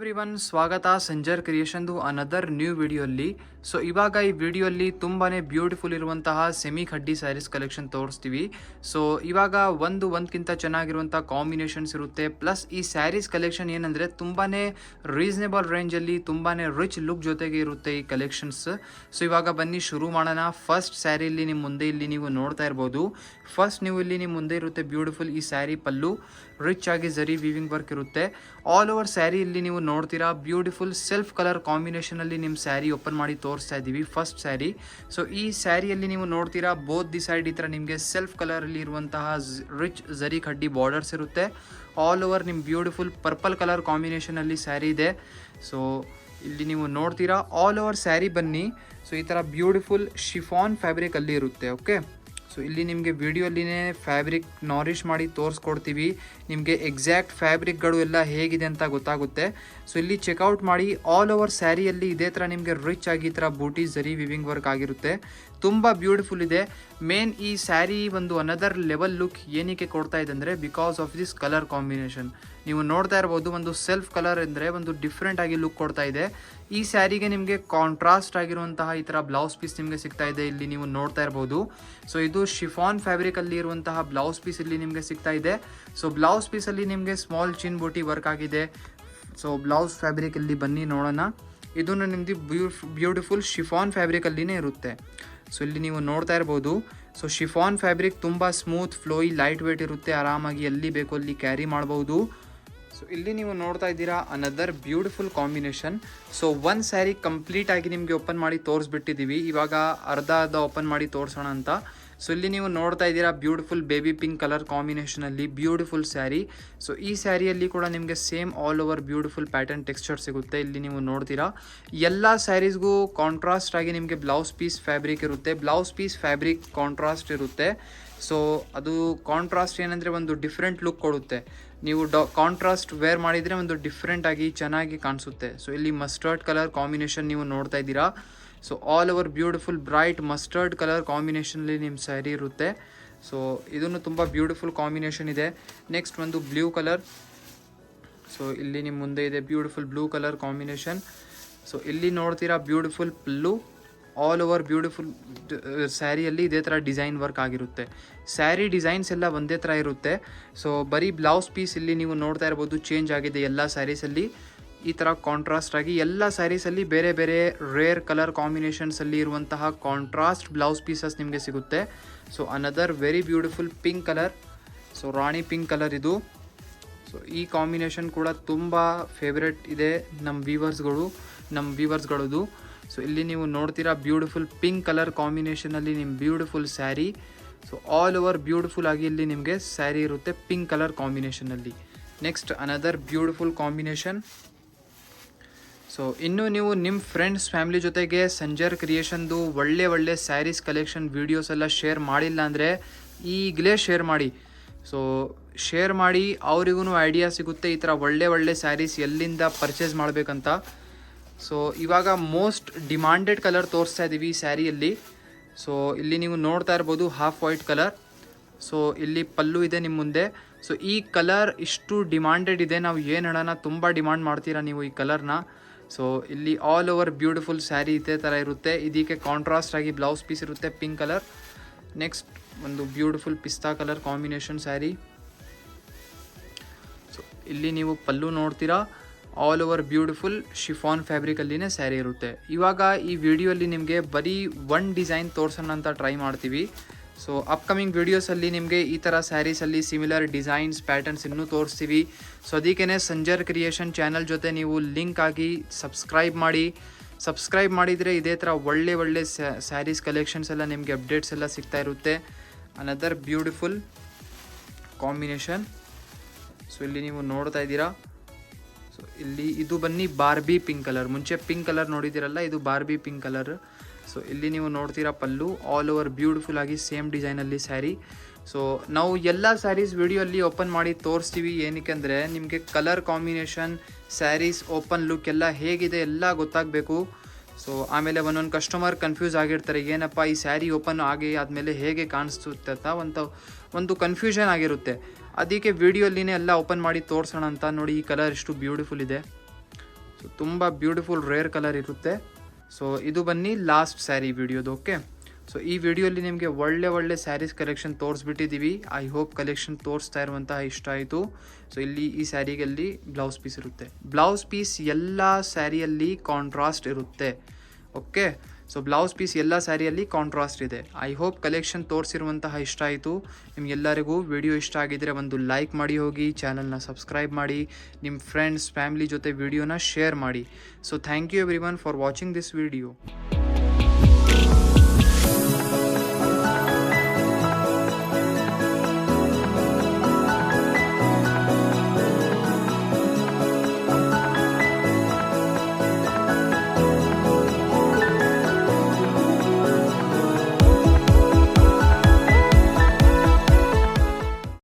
Everyone, ಸ್ವಾಗತ Sanjar ಕ್ರಿಯೇಷನ್ದು another new ವಿಡಿಯೋಲ್ಲಿ. So ಇವಾಗ ಈ ವಿಡಿಯೋಲ್ಲಿ ತುಂಬಾ ಬ್ಯೂಟಿಫುಲ್ ಇರುವಂತಹ ಸೆಮಿ ಖಡ್ಡಿ ಸ್ಯಾರೀಸ್ ಕಲೆಕ್ಷನ್ ತೋರಿಸ್ತೀವಿ. ಸೊ ಇವಾಗ ಒಂದಕ್ಕಿಂತ ಚೆನ್ನಾಗಿರುವಂಥ ಕಾಂಬಿನೇಷನ್ಸ್ ಇರುತ್ತೆ. ಪ್ಲಸ್ ಈ ಸ್ಯಾರೀಸ್ ಕಲೆಕ್ಷನ್ ಏನಂದರೆ ತುಂಬಾ ರೀಸನೇಬಲ್ ರೇಂಜಲ್ಲಿ ತುಂಬಾ ರಿಚ್ ಲುಕ್ ಜೊತೆಗೆ ಇರುತ್ತೆ ಈ ಕಲೆಕ್ಷನ್ಸ್. ಸೊ ಇವಾಗ ಬನ್ನಿ ಶುರು ಮಾಡೋಣ. ಫಸ್ಟ್ ಸ್ಯಾರಿ ಇಲ್ಲಿ ನಿಮ್ಮ ಮುಂದೆ ಇಲ್ಲಿ ನೀವು ನೋಡ್ತಾ ಇರ್ಬೋದು. ಫಸ್ಟ್ ನೀವು ಇಲ್ಲಿ ನಿಮ್ಮ ಮುಂದೆ ಇರುತ್ತೆ ಬ್ಯೂಟಿಫುಲ್ ಈ ಸ್ಯಾರಿ ಪಲ್ಲು ರಿಚ್ ಆಗಿ ಜರಿ ವೀವಿಂಗ್ ವರ್ಕ್ ಇರುತ್ತೆ. ಆಲ್ ಓವರ್ ಸ್ಯಾರಿ ಇಲ್ಲಿ ನೀವು ನೋಡ್ತೀರಾ ಬ್ಯೂಟಿಫುಲ್ ಸೆಲ್ಫ್ ಕಲರ್ ಕಾಂಬಿನೇಷನ್ ಅಲ್ಲಿ ನಿಮ್ಮ ಸ್ಯಾರಿ ಓಪನ್ ಮಾಡಿ ತೋರಿಸ್ತಾ ಇದ್ದೀವಿ. ಫಸ್ಟ್ ಸ್ಯಾರಿ. ಸೊ ಈ ಸ್ಯಾರಿಯಲ್ಲಿ ನೀವು ನೋಡ್ತೀರಾ ಬೋತ್ ದಿ ಸೈಡ್ ಈ ಥರ ನಿಮಗೆ ಸೆಲ್ಫ್ ಕಲರ್ ಅಲ್ಲಿ ಇರುವಂತಹ ರಿಚ್ ಜರಿ ಕಡ್ಡಿ ಬಾರ್ಡರ್ಸ್ ಇರುತ್ತೆ. ಆಲ್ ಓವರ್ ನಿಮ್ಮ ಬ್ಯೂಟಿಫುಲ್ ಪರ್ಪಲ್ ಕಲರ್ ಕಾಂಬಿನೇಷನ್ ಅಲ್ಲಿ ಸ್ಯಾರಿ ಇದೆ. ಸೊ ಇಲ್ಲಿ ನೀವು ನೋಡ್ತೀರಾ ಆಲ್ ಓವರ್ ಸ್ಯಾರಿ ಬನ್ನಿ. ಸೊ ಈ ಥರ ಬ್ಯೂಟಿಫುಲ್ ಶಿಫಾನ್ ಫ್ಯಾಬ್ರಿಕ್ ಅಲ್ಲಿ ಇರುತ್ತೆ. ಓಕೆ, ಸೊ ಇಲ್ಲಿ ನಿಮಗೆ ವಿಡಿಯೋಲಿನೇ ಫ್ಯಾಬ್ರಿಕ್ ನಾರಿಶ್ ಮಾಡಿ ತೋರಿಸ್ಕೊಡ್ತೀವಿ. ನಿಮಗೆ ಎಕ್ಸಾಕ್ಟ್ ಫ್ಯಾಬ್ರಿಕ್ಗಳು ಎಲ್ಲ ಹೇಗಿದೆ ಅಂತ ಗೊತ್ತಾಗುತ್ತೆ. ಸೊ ಇಲ್ಲಿ ಚೆಕ್ಔಟ್ ಮಾಡಿ. ಆಲ್ ಓವರ್ ಸ್ಯಾರಿಯಲ್ಲಿ ಇದೇ ಥರ ನಿಮಗೆ ರಿಚ್ ಆಗಿ ಈ ಥರ ಬೂಟಿ ಜರಿ ವಿವಿಂಗ್ ವರ್ಕ್ ಆಗಿರುತ್ತೆ. ತುಂಬ ಬ್ಯೂಟಿಫುಲ್ ಇದೆ. ಮೇನ್ ಈ ಸ್ಯಾರಿ ಒಂದು ಅನದರ್ ಲೆವೆಲ್ ಲುಕ್ ಏನಕ್ಕೆ ಕೊಡ್ತಾ ಇದೆ ಅಂದರೆ because of this colour combination. ನೀವು ನೋಡ್ತಾ ಇರ್ಬೋದು ಒಂದು ಸೆಲ್ಫ್ ಕಲರ್ ಅಂದರೆ ಒಂದು ಡಿಫ್ರೆಂಟ್ ಆಗಿ ಲುಕ್ ಕೊಡ್ತಾ ಇದೆ. ಈ ಸ್ಯಾರಿಗೆ ನಿಮಗೆ ಕಾಂಟ್ರಾಸ್ಟ್ ಆಗಿರುವಂತಹ ಈ ಥರ ಬ್ಲೌಸ್ ಪೀಸ್ ನಿಮಗೆ ಸಿಗ್ತಾ ಇದೆ. ಇಲ್ಲಿ ನೀವು ನೋಡ್ತಾ ಇರ್ಬೋದು. ಸೊ ಇದು ಶಿಫಾನ್ ಫ್ಯಾಬ್ರಿಕ್ ಅಲ್ಲಿ ಇರುವಂತಹ ಬ್ಲೌಸ್ ಪೀಸ್ ಇಲ್ಲಿ ನಿಮಗೆ ಸಿಗ್ತಾ ಇದೆ. ಸೊ ಬ್ಲೌಸ್ ಪೀಸಲ್ಲಿ ನಿಮಗೆ ಸ್ಮಾಲ್ ಚಿನ್ ಬೂಟಿ ವರ್ಕ್ ಆಗಿದೆ. ಸೊ ಬ್ಲೌಸ್ ಫ್ಯಾಬ್ರಿಕ್ ಇಲ್ಲಿ ಬನ್ನಿ ನೋಡೋಣ. ಇದನ್ನು ನಿಮ್ಮದು ಬ್ಯೂಟಿಫುಲ್ ಶಿಫಾನ್ ಫ್ಯಾಬ್ರಿಕ್ ಅಲ್ಲಿನೇ ಇರುತ್ತೆ. ಸೊ ಇಲ್ಲಿ ನೀವು ನೋಡ್ತಾ ಇರ್ಬೋದು. ಸೊ ಶಿಫಾನ್ ಫ್ಯಾಬ್ರಿಕ್ ತುಂಬ ಸ್ಮೂತ್ ಫ್ಲೋಯಿ ಲೈಟ್ ವೇಟ್ ಇರುತ್ತೆ. ಆರಾಮಾಗಿ ಎಲ್ಲಿ ಬೇಕೋ ಅಲ್ಲಿ ಕ್ಯಾರಿ ಮಾಡ್ಬೋದು. ಸೊ ಇಲ್ಲಿ ನೀವು ನೋಡ್ತಾ ಇದ್ದೀರಾ ಅನದರ್ ಬ್ಯೂಟಿಫುಲ್ ಕಾಂಬಿನೇಷನ್. ಸೊ ಒಂದು ಸ್ಯಾರಿ ಕಂಪ್ಲೀಟ್ ಆಗಿ ನಿಮಗೆ ಓಪನ್ ಮಾಡಿ ತೋರಿಸ್ಬಿಟ್ಟಿದ್ದೀವಿ. ಇವಾಗ ಅರ್ಧ ಓಪನ್ ಮಾಡಿ ತೋರಿಸೋಣ ಅಂತ. ಸೊ ಇಲ್ಲಿ ನೀವು ನೋಡ್ತಾ ಇದ್ದೀರಾ ಬ್ಯೂಟಿಫುಲ್ ಬೇಬಿ ಪಿಂಕ್ ಕಲರ್ ಕಾಂಬಿನೇಷನಲ್ಲಿ ಬ್ಯೂಟಿಫುಲ್ ಸ್ಯಾರಿ. ಸೊ ಈ ಸ್ಯಾರಿಯಲ್ಲಿ ಕೂಡ ನಿಮಗೆ same all over beautiful pattern texture ಸಿಗುತ್ತೆ. ಇಲ್ಲಿ ನೀವು ನೋಡ್ತೀರಾ ಎಲ್ಲ ಸ್ಯಾರೀಸ್ಗೂ ಕಾಂಟ್ರಾಸ್ಟ್ ಆಗಿ ನಿಮಗೆ ಬ್ಲೌಸ್ ಪೀಸ್ ಫ್ಯಾಬ್ರಿಕ್ ಇರುತ್ತೆ. ಬ್ಲೌಸ್ ಪೀಸ್ ಫ್ಯಾಬ್ರಿಕ್ ಕಾಂಟ್ರಾಸ್ಟ್ ಇರುತ್ತೆ. ಸೊ ಅದು ಕಾಂಟ್ರಾಸ್ಟ್ ಏನಂದರೆ ಒಂದು ಡಿಫ್ರೆಂಟ್ ಲುಕ್ ಕೊಡುತ್ತೆ. ನೀವು ಕಾಂಟ್ರಾಸ್ಟ್ ವೇರ್ ಮಾಡಿದರೆ ಒಂದು ಡಿಫ್ರೆಂಟ್ ಆಗಿ ಚೆನ್ನಾಗಿ ಕಾಣಿಸುತ್ತೆ. ಸೊ ಇಲ್ಲಿ ಮಸ್ಟರ್ಡ್ ಕಲರ್ ಕಾಂಬಿನೇಷನ್ ನೀವು ನೋಡ್ತಾ ಇದ್ದೀರಾ. So all over beautiful bright mustard colour ಕಾಂಬಿನೇಷನಲ್ಲಿ ನಿಮ್ಮ ಸ್ಯಾರಿ ಇರುತ್ತೆ. ಸೊ ಇದನ್ನು ತುಂಬ ಬ್ಯೂಟಿಫುಲ್ ಕಾಂಬಿನೇಷನ್ ಇದೆ. ನೆಕ್ಸ್ಟ್ ಒಂದು ಬ್ಲೂ ಕಲರ್. ಸೊ ಇಲ್ಲಿ ನಿಮ್ಮ ಮುಂದೆ ಇದೆ beautiful blue colour combination. So ಇಲ್ಲಿ ನೋಡ್ತೀರಾ beautiful pallu. All over beautiful ಸ್ಯಾರಿಯಲ್ಲಿ ಇದೇ ಥರ ಡಿಸೈನ್ ವರ್ಕ್ ಆಗಿರುತ್ತೆ. ಸ್ಯಾರಿ ಡಿಸೈನ್ಸ್ ಎಲ್ಲ ಒಂದೇ ಥರ ಇರುತ್ತೆ. ಸೊ ಬರೀ ಬ್ಲೌಸ್ ಪೀಸ್ ಇಲ್ಲಿ ನೀವು ನೋಡ್ತಾ ಇರ್ಬೋದು ಚೇಂಜ್ ಆಗಿದೆ ಎಲ್ಲ ಸ್ಯಾರೀಸಲ್ಲಿ. ಈ ಥರ ಕಾಂಟ್ರಾಸ್ಟ್ ಆಗಿ ಎಲ್ಲ ಸ್ಯಾರೀಸಲ್ಲಿ ಬೇರೆ ಬೇರೆ ರೇರ್ ಕಲರ್ ಕಾಂಬಿನೇಷನ್ಸಲ್ಲಿ ಇರುವಂತಹ ಕಾಂಟ್ರಾಸ್ಟ್ ಬ್ಲೌಸ್ ಪೀಸಸ್ ನಿಮಗೆ ಸಿಗುತ್ತೆ. So another very beautiful pink colour. So rani pink colour ಇದು. ಸೊ ಈ ಕಾಂಬಿನೇಷನ್ ಕೂಡ ತುಂಬ ಫೇವ್ರೆಟ್ ಇದೆ ನಮ್ಮ ವ್ಯೂವರ್ಸ್ಗಳದು. ಸೊ ಇಲ್ಲಿ ನೀವು ನೋಡ್ತೀರಾ ಬ್ಯೂಟಿಫುಲ್ ಪಿಂಕ್ ಕಲರ್ ಕಾಂಬಿನೇಷನಲ್ಲಿ ನಿಮ್ಮ beautiful sari. So all over beautiful ಆಗಿ ಇಲ್ಲಿ ನಿಮಗೆ ಸ್ಯಾರಿ ಇರುತ್ತೆ ಪಿಂಕ್ ಕಲರ್ ಕಾಂಬಿನೇಷನಲ್ಲಿ. Next another beautiful combination. So ಇನ್ನು ನೀವು ನಿಮ್ಮ ಫ್ರೆಂಡ್ಸ್ ಫ್ಯಾಮಿಲಿ ಜೊತೆಗೆ ಸಂಜರ್ ಕ್ರಿಯೇಷನ್ದು ಒಳ್ಳೆ ಸ್ಯಾರೀಸ್ ಕಲೆಕ್ಷನ್ ವೀಡಿಯೋಸ್ ಎಲ್ಲ ಶೇರ್ ಮಾಡಿಲ್ಲ ಅಂದರೆ ಈಗಲೇ ಶೇರ್ ಮಾಡಿ. ಸೊ ಶೇರ್ ಮಾಡಿ ಅವರಿಗೂ ಐಡಿಯಾ ಸಿಗುತ್ತೆ ಈ ಥರ ಒಳ್ಳೆ ಸ್ಯಾರೀಸ್ ಎಲ್ಲಿಂದ ಪರ್ಚೇಸ್ ಮಾಡಬೇಕಂತ. ಸೊ ಇವಾಗ ಮೋಸ್ಟ್ ಡಿಮಾಂಡೆಡ್ ಕಲರ್ ತೋರಿಸ್ತಾ ಇದ್ದೀವಿ ಈ ಸ್ಯಾರಿಯಲ್ಲಿ. ಸೊ ಇಲ್ಲಿ ನೀವು ನೋಡ್ತಾ ಇರ್ಬೋದು ಹಾಫ್ ವೈಟ್ ಕಲರ್. ಸೊ ಇಲ್ಲಿ ಪಲ್ಲು ಇದೆ ನಿಮ್ಮ ಮುಂದೆ. ಸೊ ಈ ಕಲರ್ ಇಷ್ಟು ಡಿಮಾಂಡೆಡ್ ಇದೆ. ನಾವು ಏನು ಹೇಳೋಣ, ತುಂಬ ಡಿಮಾಂಡ್ ಮಾಡ್ತೀರಾ ನೀವು ಈ ಕಲರ್ನ. ಸೊ ಇಲ್ಲಿ ಆಲ್ ಓವರ್ ಬ್ಯೂಟಿಫುಲ್ ಸ್ಯಾರಿ ಇದೇ ಥರ ಇರುತ್ತೆ. ಇದಕ್ಕೆ ಕಾಂಟ್ರಾಸ್ಟ್ ಆಗಿ ಬ್ಲೌಸ್ ಪೀಸ್ ಇರುತ್ತೆ ಪಿಂಕ್ ಕಲರ್. ನೆಕ್ಸ್ಟ್ ಒಂದು beautiful pista colour combination sari. So ಇಲ್ಲಿ ನೀವು ಪಲ್ಲು ನೋಡ್ತೀರಾ ಆಲ್ ಓವರ್ ಬ್ಯೂಟಿಫುಲ್ ಶಿಫಾನ್ ಫ್ಯಾಬ್ರಿಕಲ್ಲಿನೇ ಸ್ಯಾರಿ ಇರುತ್ತೆ. ಇವಾಗ ಈ ವಿಡಿಯೋಲ್ಲಿ ನಿಮಗೆ ಬರೀ ಒನ್ ಡಿಸೈನ್ ತೋರಿಸೋಣ ಅಂತ ಟ್ರೈ ಮಾಡ್ತೀವಿ. ಸೊ ಅಪ್ಕಮಿಂಗ್ ವೀಡಿಯೋಸಲ್ಲಿ ನಿಮಗೆ ಈ ಥರ ಸ್ಯಾರೀಸಲ್ಲಿ ಸಿಮಿಲರ್ ಡಿಸೈನ್ಸ್ ಪ್ಯಾಟರ್ನ್ಸ್ ಇನ್ನೂ ತೋರಿಸ್ತೀವಿ. ಸೊ ಅದಕ್ಕೇ ಸಂಜರ್ ಕ್ರಿಯೇಷನ್ ಚಾನಲ್ ಜೊತೆ ನೀವು ಲಿಂಕ್ ಆಗಿ ಸಬ್ಸ್ಕ್ರೈಬ್ ಮಾಡಿದರೆ ಇದೇ ಥರ ಒಳ್ಳೆ ಸ್ಯಾರೀಸ್ ಕಲೆಕ್ಷನ್ಸ್ ಎಲ್ಲ ನಿಮಗೆ ಅಪ್ಡೇಟ್ಸ್ ಎಲ್ಲ ಸಿಗ್ತಾ ಇರುತ್ತೆ. Another beautiful combination. ಸೊ ಇಲ್ಲಿ ನೀವು ನೋಡ್ತಾ ಇದ್ದೀರಾ. ಸೊ ಇಲ್ಲಿ ಇದು ಬನ್ನಿ ಬಾರ್ಬಿ ಪಿಂಕ್ ಕಲರ್. ಮುಂಚೆ ಪಿಂಕ್ ಕಲರ್ ನೋಡಿದ್ದೀರಲ್ಲ, ಇದು ಬಾರ್ಬಿ ಪಿಂಕ್ ಕಲರ್. ಸೊ ಇಲ್ಲಿ ನೀವು ನೋಡ್ತೀರಾ ಪಲ್ಲು ಆಲ್ ಓವರ್ ಬ್ಯೂಟಿಫುಲ್ ಆಗಿ ಸೇಮ್ ಡಿಸೈನಲ್ಲಿ ಸ್ಯಾರಿ. ಸೊ ನಾವು ಎಲ್ಲ ಸ್ಯಾರೀಸ್ ವಿಡಿಯೋಲ್ಲಿ ಓಪನ್ ಮಾಡಿ ತೋರಿಸ್ತೀವಿ. ಏನಕ್ಕೆ ಅಂದರೆ ನಿಮಗೆ colour combination sarees open look ಎಲ್ಲ ಹೇಗಿದೆ ಎಲ್ಲ ಗೊತ್ತಾಗಬೇಕು. ಸೊ ಆಮೇಲೆ ಒಂದೊಂದು ಕಸ್ಟಮರ್ ಕನ್ಫ್ಯೂಸ್ ಆಗಿರ್ತಾರೆ, ಏನಪ್ಪ ಈ ಸ್ಯಾರಿ ಓಪನ್ ಆದಮೇಲೆ ಹೇಗೆ ಕಾಣಿಸುತ್ತೆ ಅಂತ ಒಂದು ಕನ್ಫ್ಯೂಷನ್ ಆಗಿರುತ್ತೆ. ಅದಕ್ಕೆ ವಿಡಿಯೋಲಿನೇ ಎಲ್ಲ ಓಪನ್ ಮಾಡಿ ತೋರಿಸೋಣ ಅಂತ. ನೋಡಿ ಈ ಕಲರ್ ಎಷ್ಟು ಬ್ಯೂಟಿಫುಲ್ ಇದೆ. ತುಂಬ ಬ್ಯೂಟಿಫುಲ್ ರೇರ್ ಕಲರ್ ಇರುತ್ತೆ. ಸೊ ಇದು ಬನ್ನಿ ಲಾಸ್ಟ್ ಸ್ಯಾರಿ ವಿಡಿಯೋದು. ಓಕೆ, ಸೊ ಈ ವಿಡಿಯೋಲಿ ನಿಮಗೆ ಒಳ್ಳೆ ಸ್ಯಾರೀಸ್ ಕಲೆಕ್ಷನ್ ತೋರಿಸ್ಬಿಟ್ಟಿದ್ದೀವಿ. ಐ ಹೋಪ್ ಕಲೆಕ್ಷನ್ ತೋರಿಸ್ತಾ ಇರುವಂತಹ ಇಷ್ಟ ಆಯಿತು. ಸೊ ಇಲ್ಲಿ ಈ ಸ್ಯಾರಿಗಲ್ಲಿ ಬ್ಲೌಸ್ ಪೀಸ್ ಇರುತ್ತೆ. ಬ್ಲೌಸ್ ಪೀಸ್ ಎಲ್ಲ ಸ್ಯಾರಿಯಲ್ಲಿ ಕಾಂಟ್ರಾಸ್ಟ್ ಇರುತ್ತೆ. ಓಕೆ, ಸೊ ಬ್ಲೌಸ್ ಪೀಸ್ ಎಲ್ಲ ಸ್ಯಾರಿಯಲ್ಲಿ ಕಾಂಟ್ರಾಸ್ಟ್ ಇದೆ. ಐ ಹೋಪ್ ಕಲೆಕ್ಷನ್ ತೋರಿಸಿರುವಂತಹ ಇಷ್ಟ ಆಯಿತು. ನಿಮಗೆಲ್ಲರಿಗೂ ವಿಡಿಯೋ ಇಷ್ಟ ಆಗಿದ್ದರೆ ಒಂದು ಲೈಕ್ ಮಾಡಿ ಹೋಗಿ, ಚಾನಲ್ನ ಸಬ್ಸ್ಕ್ರೈಬ್ ಮಾಡಿ, ನಿಮ್ಮ ಫ್ರೆಂಡ್ಸ್ ಫ್ಯಾಮಿಲಿ ಜೊತೆ ವಿಡಿಯೋನ ಶೇರ್ ಮಾಡಿ. So thank you everyone for watching this video.